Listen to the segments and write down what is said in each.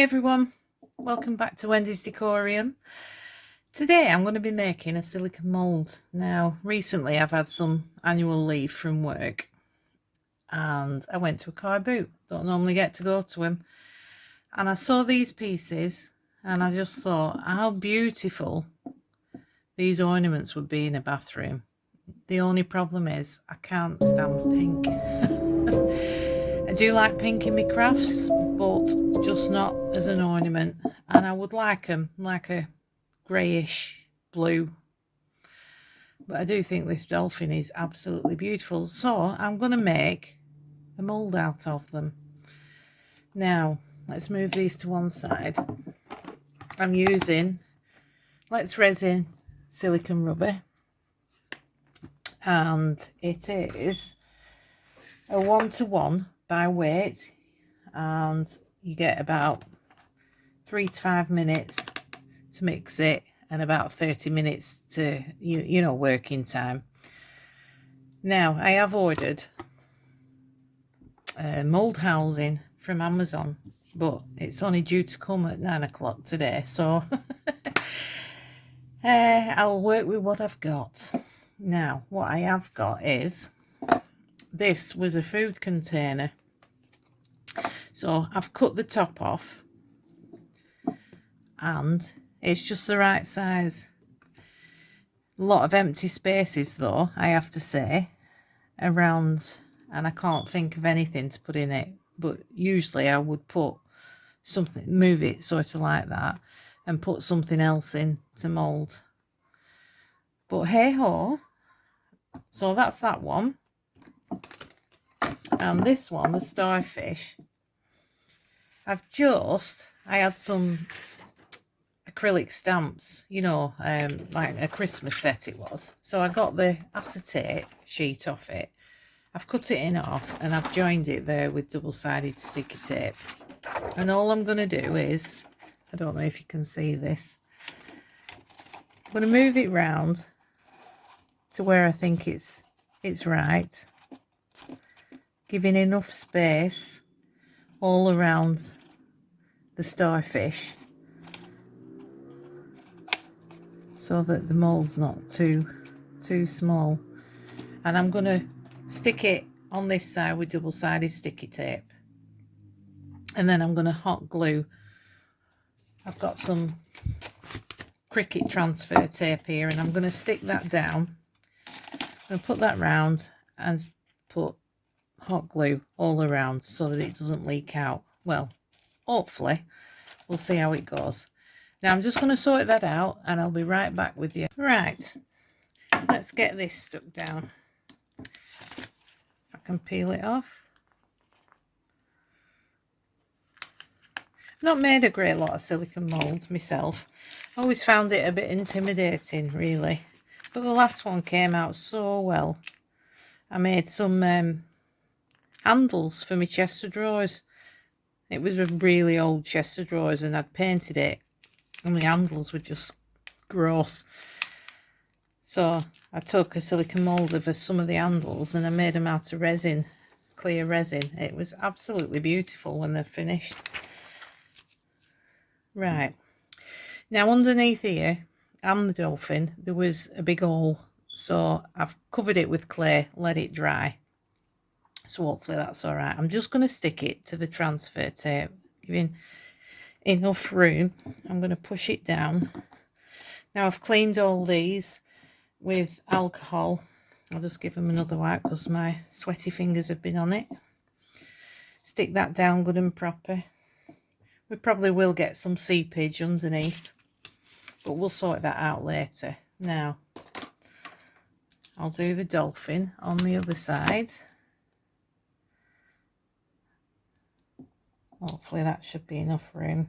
Hi everyone, welcome back to Wendy's Decorium. Today I'm going to be making a silicone mould. Now recently I've had some annual leave from work and I went to a car boot. Don't normally get to go to them, and I saw these pieces and I just thought how beautiful these ornaments would be in a bathroom. The only problem is I can't stand pink. I do like pink in my crafts, but just not as an ornament, and I would like them like a greyish blue. But I do think this dolphin is absolutely beautiful, so I'm going to make a mould out of them. Now let's move these to one side. I'm using Let's Resin silicone rubber, and it is a 1:1 by weight, and you get about 3 to 5 minutes to mix it and about 30 minutes to you know working time. Now I have ordered mould housing from Amazon, but it's only due to come at 9 o'clock today, so I'll work with what I've got. Now what I have got is, this was a food container, so I've cut the top off and it's just the right size. A lot of empty spaces though, I have to say, around, and I can't think of anything to put in it, but usually I would put something, move it sort of like that and put something else in to mould, but hey ho. So that's that one, and this one, the starfish, I had some acrylic stamps, you know, like a Christmas set it was, so I got the acetate sheet off it. I've cut it in half and I've joined it there with double-sided sticky tape, and all I'm going to do is, I don't know if you can see this, I'm going to move it round to where I think it's right, giving enough space all around the starfish so that the mould's not too small. And I'm going to stick it on this side with double-sided sticky tape, and then I'm going to hot glue. I've got some cricket transfer tape here, and I'm going to stick that down. I'm going to put that round and put hot glue all around so that it doesn't leak out. Well, hopefully. We'll see how it goes. Now I'm just going to sort that out and I'll be right back with you. Right, let's get this stuck down. If I can peel it off. Not made a great lot of silicone mould myself. I always found it a bit intimidating really, but the last one came out so well. I made some handles for my chest of drawers. It was a really old chest of drawers and I'd painted it and the handles were just gross. So I took a silicone mould of some of the handles and I made them out of resin, clear resin. It was absolutely beautiful when they're finished. Right, now underneath here and the dolphin there was a big hole, so I've covered it with clay, let it dry. So hopefully that's all right. I'm just going to stick it to the transfer tape, giving enough room. I'm going to push it down. Now I've cleaned all these with alcohol. I'll just give them another wipe because my sweaty fingers have been on it. Stick that down good and proper. We probably will get some seepage underneath, but we'll sort that out later. Now I'll do the dolphin on the other side. Hopefully that should be enough room.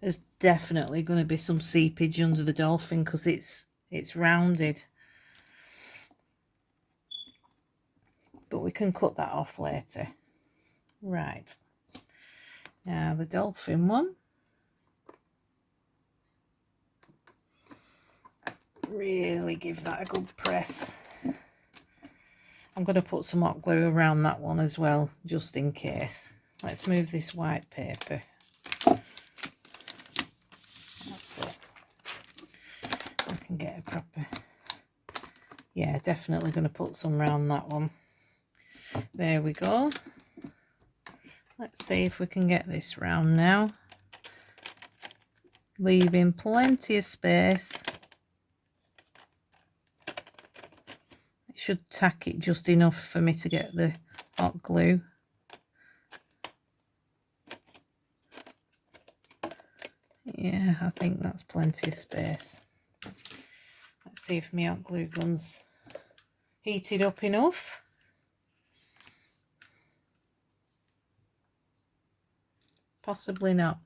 There's definitely going to be some seepage under the dolphin because it's rounded, but we can cut that off later. Right, now the dolphin one, really give that a good press. I'm going to put some hot glue around that one as well, just in case. Let's move this white paper. can get a proper, yeah, definitely going to put some around that one. There we go. Let's see if we can get this round now, leaving plenty of space. It should tack it just enough for me to get the hot glue. Yeah, I think that's plenty of space. Let's see if my hot glue gun's heated up enough. Possibly not.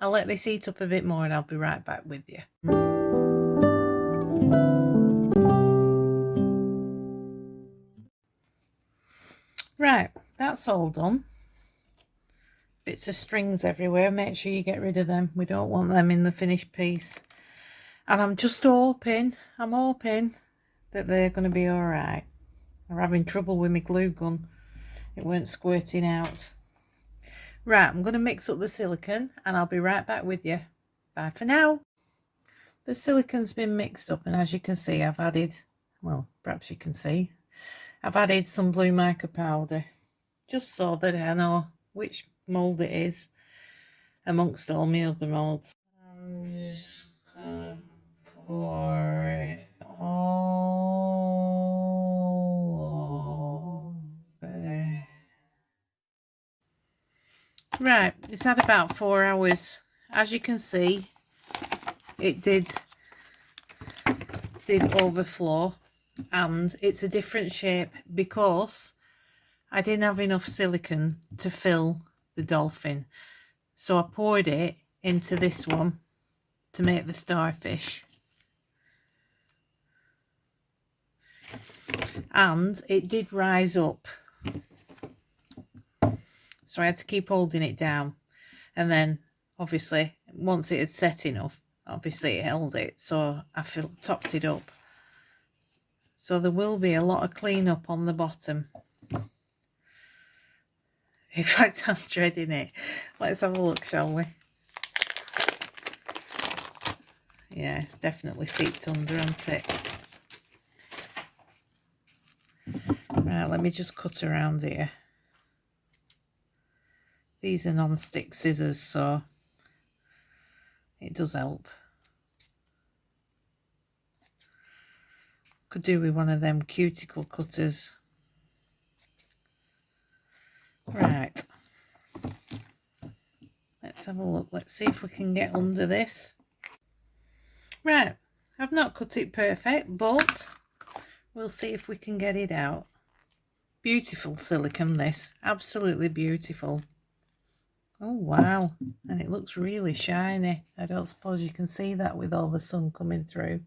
I'll let this heat up a bit more and I'll be right back with you. Right, that's all done. Bits of strings everywhere. Make sure you get rid of them. We don't want them in the finished piece. And I'm just hoping, that they're going to be all right. I'm having trouble with my glue gun. It weren't squirting out. Right, I'm going to mix up the silicone and I'll be right back with you. Bye for now. The silicone's been mixed up, and as you can see, I've added, well, perhaps you can see, I've added some blue mica powder, just so that I know which mould it is amongst all my other moulds. I'm just gonna pour it all over. Right, it's had about 4 hours. As you can see, it did overflow, and it's a different shape because I didn't have enough silicone to fill the dolphin, so I poured it into this one to make the starfish, and it did rise up, so I had to keep holding it down, and then obviously once it had set enough, obviously it held it, so I topped it up. So there will be a lot of cleanup on the bottom. In fact, I'm dreading it. Let's have a look, shall we? Yeah, it's definitely seeped under, hasn't it? Right, let me just cut around here. These are non-stick scissors, so it does help. Could do with one of them cuticle cutters. Right. Let's have a look. Let's see if we can get under this. Right. I've not cut it perfect, but we'll see if we can get it out. Beautiful silicone, this. Absolutely beautiful. Oh, wow. And it looks really shiny. I don't suppose you can see that with all the sun coming through.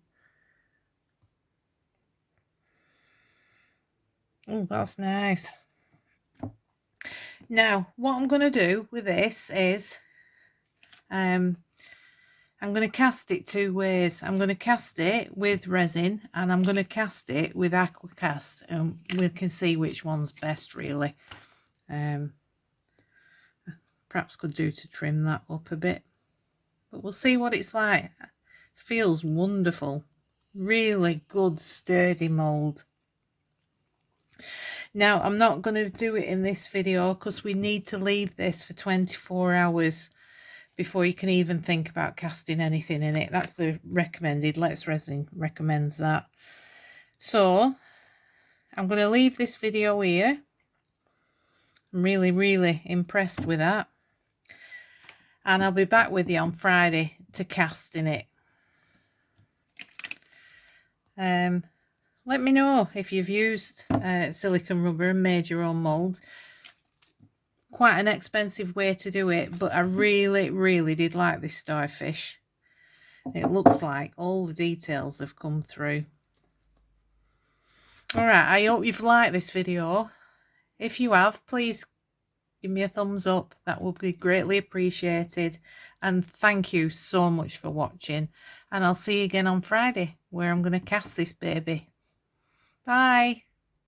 Oh, that's nice. Now, what I'm going to do with this is I'm going to cast it 2 ways. I'm going to cast it with resin, and I'm going to cast it with aqua cast, and we can see which one's best, really. Perhaps could do to trim that up a bit, but we'll see what it's like. Feels wonderful. Really good, sturdy mould. Now, I'm not going to do it in this video because we need to leave this for 24 hours before you can even think about casting anything in it. That's the recommended. Let's Resin recommends that. So I'm going to leave this video here. I'm really, really impressed with that. And I'll be back with you on Friday to cast in it. Let me know if you've used silicone rubber and made your own mould. Quite an expensive way to do it, but I really, really did like this starfish. It looks like all the details have come through. Alright, I hope you've liked this video. If you have, please give me a thumbs up. That would be greatly appreciated. And thank you so much for watching. And I'll see you again on Friday, where I'm going to cast this baby. Bye.